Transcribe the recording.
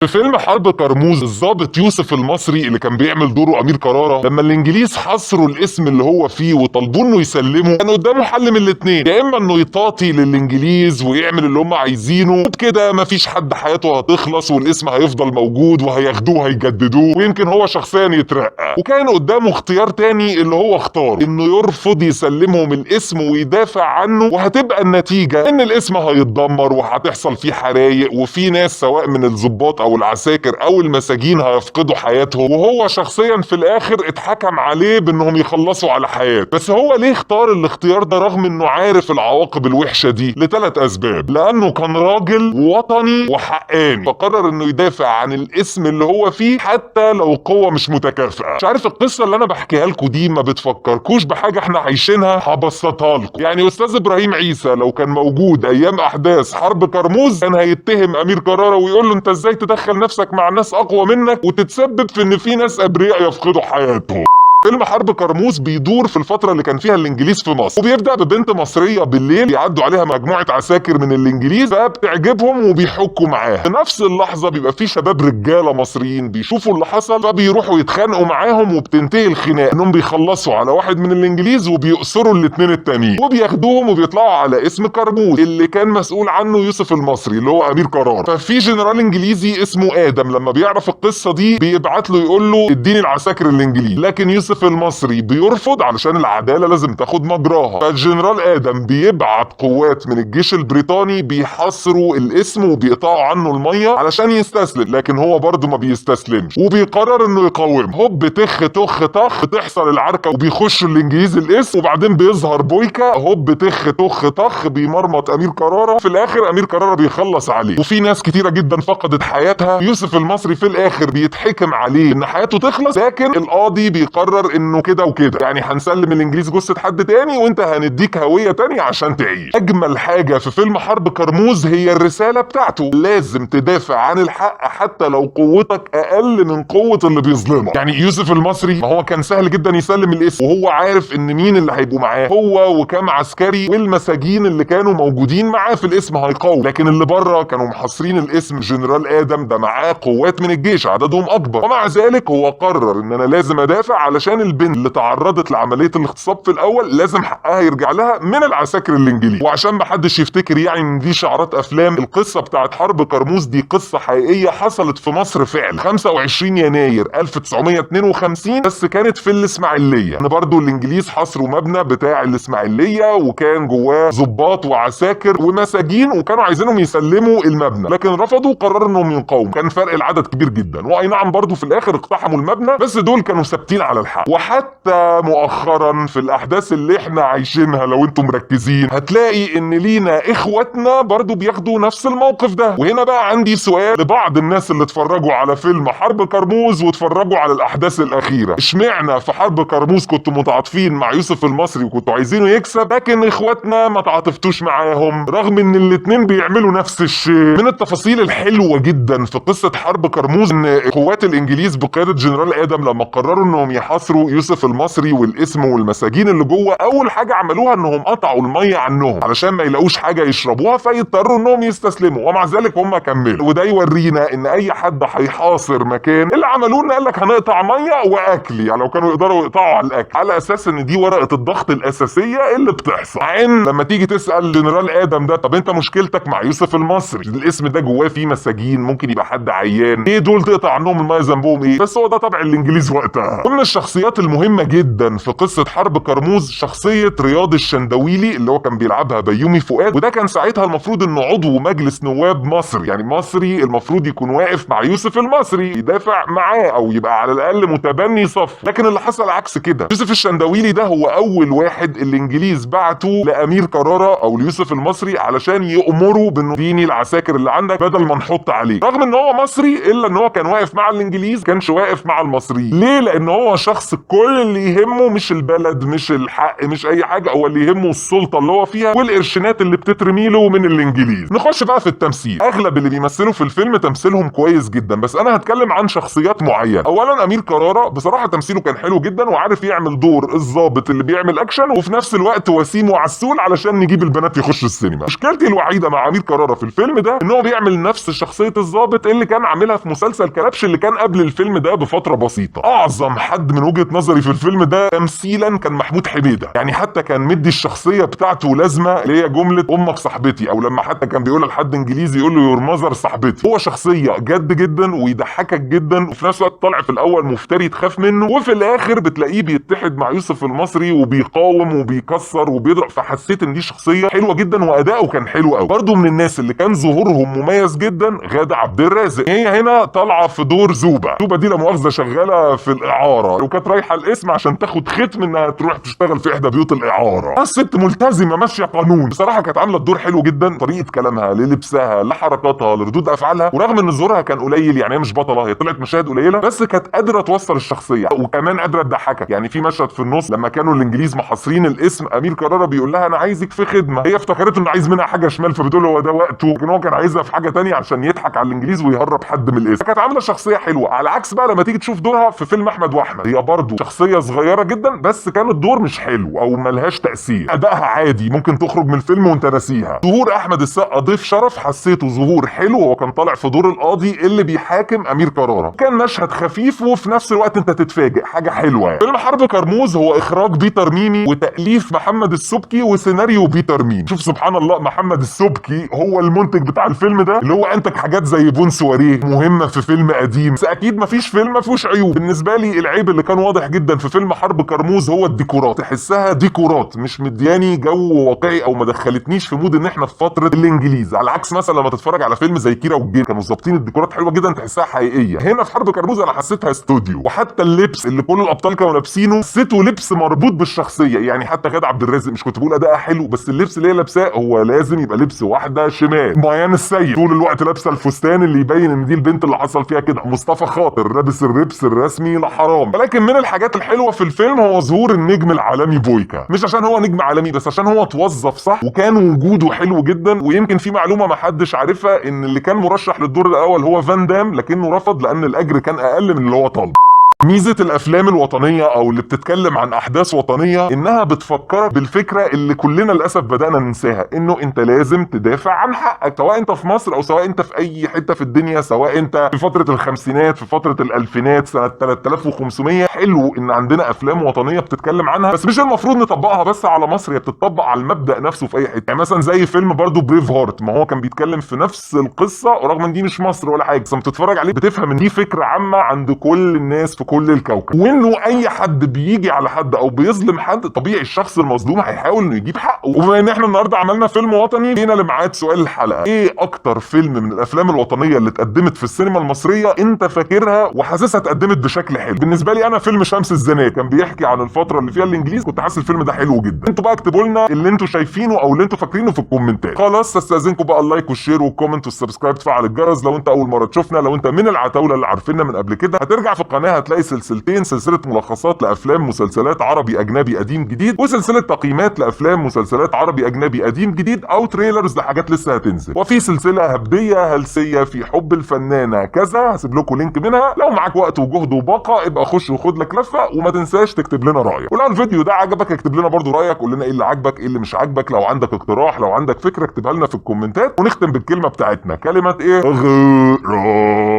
في فيلم حرب كرموز الضابط يوسف المصري اللي كان بيعمل دوره امير كرارة، لما الانجليز حصروا الاسم اللي هو فيه وطلبوه انه يسلمه، كان قدامه حل من الاتنين: يا اما انه يطاطي للانجليز ويعمل اللي هم عايزينه، وبكده مفيش حد حياته هتخلص والاسم هيفضل موجود وهياخدوه وهيجددوه ويمكن هو شخصيا يترقى. وكان قدامه اختيار تاني اللي هو اختار انه يرفض يسلمهم الاسم ويدافع عنه، وهتبقى النتيجة ان الاسم هيتدمر وهتحصل فيه حرايق، وفي ناس سواء من الضباط او العساكر او المساجين هيفقدوا حياتهم، وهو شخصيا في الاخر اتحكم عليه بانهم يخلصوا على حياته. بس هو ليه اختار الاختيار ده رغم انه عارف العواقب الوحشة دي؟ لثلاث اسباب: لانه كان راجل وطني وحقاني، فقرر انه يدافع عن الاسم اللي هو فيه حتى لو قوة مش متكافئة. مش عارف القصة اللي انا بحكيها لكم دي ما بتفكركوش بحاجة احنا عايشينها؟ هبسطها لكم. يعني استاذ ابراهيم عيسى لو كان موجود ايام احداث حرب كرموز كان هيتهم امير كرارة ويقول له: انت ازاي تدخل نفسك مع ناس اقوى منك وتتسبب في ان في ناس ابرياء يفقدوا حياتهم؟ فيلم حرب كرموز بيدور في الفترة اللي كان فيها الانجليز في مصر، وبيبدأ ببنت مصرية بالليل بيعدوا عليها مجموعة عساكر من الانجليز فبتعجبهم وبيحكوا معاها. في نفس اللحظة بيبقى في شباب رجالة مصريين بيشوفوا اللي حصل فبيروحوا يتخانقوا معاهم، وبتنتهي الخناق انهم بيخلصوا على واحد من الانجليز وبيأسروا الاتنين التانيين وبياخدوهم وبيطلعوا على اسم كرموز اللي كان مسؤول عنه يوسف المصري اللي هو امير كرارة. ففي جنرال انجليزي اسمه ادم لما بيعرف القصة دي بيبعت له يقول له: اديني العساكر الانجليز. لكن يوسف المصري بيرفض علشان العدالة لازم تاخد مجراها. فالجنرال ادم بيبعت قوات من الجيش البريطاني بيحاصروا الاسم وبيقطعوا عنه المية علشان يستسلم، لكن هو برضه ما بيستسلمش وبيقرر انه يقاوم. هوب تخ طخ طخ بتحصل العركة وبيخشوا الانجليز الاسم، وبعدين بيظهر بويكا هوب تخ طخ طخ بيمرمط امير كرارة. في الاخر امير كرارة بيخلص عليه وفي ناس كتيرة جدا فقدت حياتها. يوسف المصري في الاخر بيتحكم عليه ان حياته تخلص، لكن القاضي بيقرر انه كده وكده، يعني هنسلم الانجليز جثة حد تاني وانت هنديك هوية تانية عشان تعيش. اجمل حاجة في فيلم حرب كرموز هي الرسالة بتاعته: لازم تدافع عن الحق حتى لو قوتك اقل من قوة اللي بيظلمك. يعني يوسف المصري ما هو كان سهل جدا يسلم الاسم وهو عارف ان مين اللي هيبقوا معاه، هو وكام عسكري والمساجين اللي كانوا موجودين معاه في الاسم هيقاوموا، لكن اللي بره كانوا محاصرين الاسم. جنرال ادم ده معاه قوات من الجيش عددهم اكبر، ومع ذلك هو قرر ان انا لازم ادافع علشان البنت اللي تعرضت لعملية الاغتصاب في الاول لازم حقها يرجع لها من العساكر الانجليز. وعشان ما حدش يفتكر يعني ان دي شعارات افلام، القصة بتاعت حرب كرموز دي قصة حقيقية حصلت في مصر فعلا 25 يناير 1952، بس كانت في الاسماعيلية. ان برضو الانجليز حصروا مبنى بتاع الاسماعيلية وكان جواه ضباط وعساكر ومساجين وكانوا عايزينهم يسلموا المبنى، لكن رفضوا وقرروا انهم ينقاوموا. كان فرق العدد كبير جدا، واي نعم برضو في الاخر اقتحموا المبنى، بس دول كانوا ثابتين على الحق. وحتى مؤخرا في الاحداث اللي احنا عايشينها لو انتم مركزين هتلاقي ان لينا اخواتنا برضو بياخدوا نفس الموقف ده. وهنا بقى عندي سؤال لبعض الناس اللي اتفرجوا على فيلم حرب كرموز واتفرجوا على الاحداث الاخيرة: اشمعنى في حرب كرموز كنتوا متعاطفين مع يوسف المصري وكنتوا عايزينه يكسب، لكن اخواتنا ما تعاطفتوش معاهم رغم ان الاتنين بيعملوا نفس الشيء؟ من التفاصيل الحلوة جدا في قصة حرب كرموز ان قوات الانجليز بقيادة جنرال ادم لما قرروا انهم يحاصروا يوسف المصري والاسم والمساجين اللي جوه، اول حاجة عملوها انهم قطعوا المية عنهم علشان ما يلاقوش حاجة يشربوها فيضطروا انهم يستسلموا، ومع ذلك هم كملوا. وده يورينا ان اي حد هيحاصر مكان اللي عملوه ان قال لك هنقطع مية واكل، يعني لو كانوا يقدروا يقطعوا على الاكل على اساس ان دي ورقة الضغط الاساسية اللي بتحصل. مع ان لما تيجي تسأل جنرال ادم ده: طب انت مشكلتك مع يوسف المصري؟ الاسم ده جواه فيه مساجين، ممكن يبقى حد عيان، ايه دول تقطع عنهم المية ذنبهم ايه؟ بس هو ده طبع الانجليز وقتها. ومن الشخصيات المهمة جدا في قصة حرب كرموز شخصية رياض الشندويلي اللي هو كان بيلعبها بيومي فؤاد، وده كان ساعتها المفروض انه عضو مجلس نواب مصر، يعني مصري المفروض يكون واقف مع يوسف المصري يدافع معاه او يبقى على الاقل متبني صف، لكن اللي حصل عكس كده. يوسف الشندويلي ده هو اول واحد الانجليز بعتوا لامير كرارة او ليوسف المصري علشان يأمروا بانه ديني العساكر اللي عندك بدل ما نحط عليه، رغم ان هو مصري الا ان هو كان واقف مع الانجليز كانش واقف مع المصريين. ليه؟ لان هو شخص شخص كل اللي يهمه مش البلد مش الحق مش اي حاجه، هو اللي يهمه السلطه اللي هو فيها والقرشينات اللي بتترمي له من الانجليز. نخش بقى في التمثيل. اغلب اللي بيمثلوا في الفيلم تمثيلهم كويس جدا، بس انا هتكلم عن شخصيات معينه. اولا امير كرارة بصراحه تمثيله كان حلو جدا، وعارف يعمل دور الضابط اللي بيعمل اكشن وفي نفس الوقت وسيم وعسول علشان نجيب البنات يخشوا السينما. مشكلتي الوحيده مع امير كرارة في الفيلم ده ان هو بيعمل نفس شخصيه الضابط اللي كان عاملها في مسلسل كلبش اللي كان قبل الفيلم ده بفتره بسيطه. اعظم حد من وجهه نظري في الفيلم ده تمثيلا كان محمود حميده، يعني حتى كان مدي الشخصيه بتاعته لازمه اللي هي جمله امك صاحبتي، او لما حتى كان بيقولها لحد انجليزي يقول له يور ماذر صاحبتي. هو شخصيه جد جدا ويضحكك جدا، وفي نفس الوقت طالع في الاول مفتري تخاف منه، وفي الاخر بتلاقيه بيتحد مع يوسف المصري وبيقاوم وبيكسر وبيضرب. فحسيت ان دي شخصيه حلوه جدا واداؤه كان حلو قوي. برضو من الناس اللي كان ظهورهم مميز جدا غادة عبد الرازق. هي هنا طالعه في دور زوبه. زوبه دي لا مؤاخذه شغاله في الاعاره، وكانت رايحه القسم عشان تاخد ختم انها تروح تشتغل في احدى بيوت الاعاره. الست ملتزمه ماشيه قانون. بصراحه كانت عامله الدور حلو جدا، طريقه كلامها للبسها لحركاتها لردود افعالها، ورغم ان ظهورها كان قليل يعني هي مش بطله، هي طلعت مشاهد قليله بس كانت قادره توصل الشخصيه وكمان قادره تضحكك. يعني في مشهد في النص لما كانوا الانجليز محاصرين القسم، امير كرارة بيقول لها انا عايزك في خدمه، هي افتكرت انه عايز منها حاجه شمال فبتقول له هو ده وقته، لكن هو كان عايزها في حاجه تانية عشان يضحك على الانجليز ويهرب حد من القسم. كانت عامله شخصيه حلوه. على عكس بقى لما تيجي تشوف دورها في فيلم احمد واحمد، هي برضه شخصيه صغيره جدا بس كان الدور مش حلو او ملهاش تاثير، ادائها عادي ممكن تخرج من الفيلم وانت ناسيها. ظهور احمد السقا ضيف شرف حسيته ظهور حلو، وهو كان طالع في دور القاضي اللي بيحاكم امير كرارة. كان مشهد خفيف وفي نفس الوقت انت تتفاجئ حاجه حلوه يعني. فيلم حرب كرموز هو اخراج بيتر ميمي وتاليف محمد السبكي وسيناريو بيتر ميمي. شوف سبحان الله، محمد السبكي هو المنتج بتاع الفيلم ده اللي هو انتج حاجات زي بون سواريه مهمه في فيلم قديم، بس اكيد مفيش فيلم ما فيهوش عيوب. بالنسبه لي العيب اللي كان واضح جدا في فيلم حرب كرموز هو الديكورات، تحسها ديكورات مش مدياني جو واقعي او ما دخلتنيش في مود ان احنا في فتره الانجليز. على عكس مثلا لما تتفرج على فيلم زي كيرة والجن كانوا ظابطين الديكورات حلوه جدا تحسها حقيقيه. هنا في حرب كرموز انا حسيتها استوديو، وحتى اللبس اللي كل الابطال كانوا لابسينه حسيته لبس مربوط بالشخصيه. يعني حتى غادة عبد الرازق مش كنت بقول اداءها حلو، بس اللبس اللي هي لابساه هو لازم يبقى لبس واحده شمال. ميان السيد طول الوقت لابسه الفستان اللي يبين ان دي البنت اللي حصل فيها كده. مصطفى خاطر لابس الربس الرسمي لحرام. ولكن من الحاجات الحلوه في الفيلم هو ظهور النجم العالمي بويكا، مش عشان هو نجم عالمي بس عشان هو توظف صح وكان وجوده حلو جدا. ويمكن في معلومه ما حدش عارفها ان اللي كان مرشح للدور الاول هو فان دام، لكنه رفض لان الاجر كان اقل من اللي هو طالبه. ميزة الافلام الوطنية او اللي بتتكلم عن احداث وطنية انها بتفكرك بالفكرة اللي كلنا للاسف بدأنا ننساها، انه انت لازم تدافع عن حقك سواء انت في مصر او سواء انت في اي حتة في الدنيا، سواء انت في فترة الخمسينات في فترة الالفينات سنة 3500. حلو ان عندنا افلام وطنية بتتكلم عنها، بس مش المفروض نطبقها بس على مصر، هي بتطبق على المبدأ نفسه في اي حتة. يعني مثلا زي فيلم برضو بريف هارت، ما هو كان بيتكلم في نفس القصة ورغم ان دي مش مصر ولا حاجة، بس لما تتفرج عليه بتفهم ان دي فكرة عامة عند كل الناس في كل الكوكب، وانه اي حد بيجي على حد او بيظلم حد طبيعي الشخص المظلوم هيحاول انه يجيب حقه. وبما ان احنا النهارده عملنا فيلم وطني، جينا لميعاد سؤال الحلقه: ايه اكتر فيلم من الافلام الوطنيه اللي اتقدمت في السينما المصريه انت فاكرها وحاسسها اتقدمت بشكل حلو؟ بالنسبه لي انا فيلم شمس الزناتي، كان بيحكي عن الفتره اللي فيها الانجليز، كنت حاسس الفيلم ده حلو جدا. انتوا بقى اكتبوا لنا اللي انتوا شايفينه او اللي انتوا فاكرينه في الكومنتات. خلاص استاذنكم بقى اللايك والشير والكومنت والسبسكرايب، تفعل الجرس لو انت اول مره تشوفنا. لو انت من العتاوله اللي عارفيننا من قبل كده هترجع في القناه هتلاقي سلسلتين: سلسله ملخصات لافلام مسلسلات عربي اجنبي قديم جديد، وسلسله تقييمات لافلام مسلسلات عربي اجنبي قديم جديد او تريلرز لحاجات لسه هتنزل، وفي سلسله هبديه هلسيه في حب الفنانه كذا هسيب لكم لينك منها. لو معاك وقت وجهد وباقه ابقى خش وخد لك لفه، وما تنساش تكتب لنا رايك. ولو الفيديو ده عجبك اكتب لنا برضو رايك، قول لنا ايه اللي عجبك ايه اللي مش عجبك. لو عندك اقتراح لو عندك فكره اكتبها لنا في الكومنتات. ونختم بالكلمه بتاعتنا، كلمه ايه؟ غيرة.